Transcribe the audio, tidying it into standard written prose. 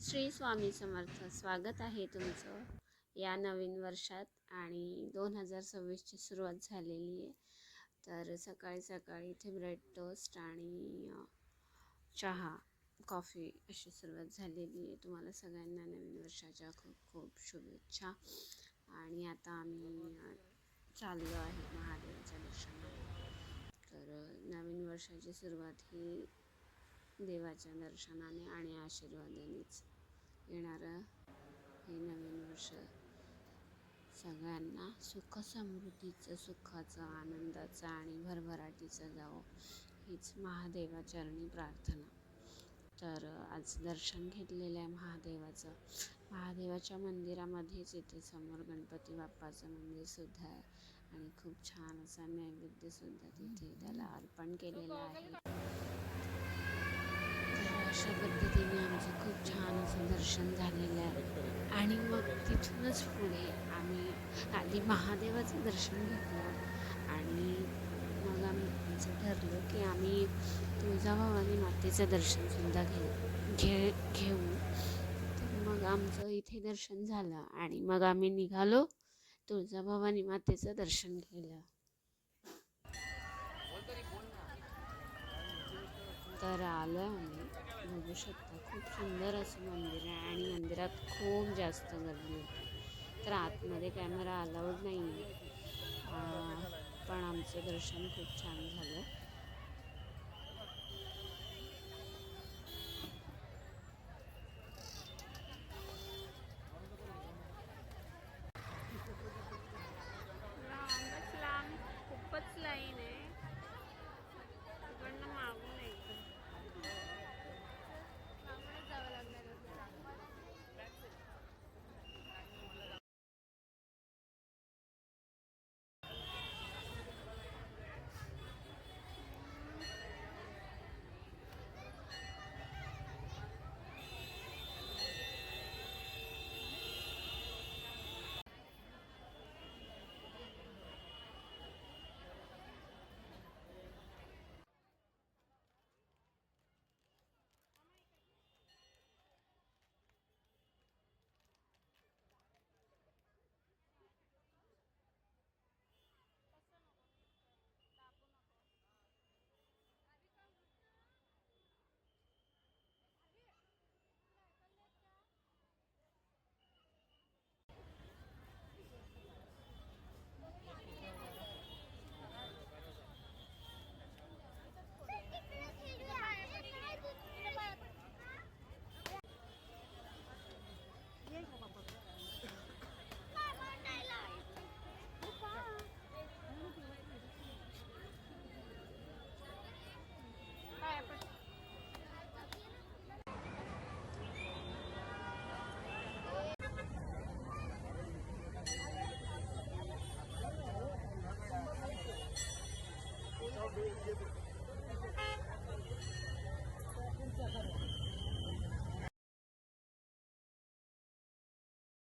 श्री स्वामी समर्थ. स्वागत आहे तुमचं या नवीन वर्षात. आणि 2026ची सुरुवात झालेली आहे. तर सकाळी सकाळी इथे ब्रेड टोस्ट आणि चहा कॉफी अशी सुरुवात झालेली आहे. तुम्हाला सगळ्यांना नवीन वर्षाच्या खूप खूप शुभेच्छा. आणि आता आम्ही चाललो आहे महादेवाच्या दर्शनाला. तर नवीन वर्षाची सुरुवात ही देवाच्या दर्शनाने आणि आशीर्वादानेच येणारं हे नवीन वर्ष सगळ्यांना सुख समृद्धीचं, सुखाचं, आनंदाचं आणि भरभराटीचं जावं हीच महादेवाचरणी प्रार्थना. तर आज दर्शन घेतलेलं आहे महादेवाचं. महादेवाच्या मंदिरामध्येच इथे समोर गणपती बाप्पाचं मंदिरसुद्धा आहे आणि खूप छान असा नैवेद्यसुद्धा तिथे त्याला अर्पण केलेलं आहे. अशा पद्धतीने आमचं खूप छान असं दर्शन झालेलं आहे. आणि मग तिथूनच पुढे आम्ही आधी महादेवाचं दर्शन घेतलं आणि मग आमचं ठरलं की आम्ही तुळजाभवानी मातेचं दर्शनसुद्धा घेऊ. तर मग आमचं इथे दर्शन झालं आणि मग आम्ही निघालो तुळजाभवानी मातेचं दर्शन केलं. तर आलं आम्ही, बघू शकता खूप सुंदर असं मंदिर आहे आणि मंदिरात खूप जास्त गर्दी होती. तर आतमध्ये कॅमेरा अलाउड नाही आहे, पण आमचं दर्शन खूप छान झालं. लांब खूपच लाईन आहे. तिकडनं मागून जावं लागणार.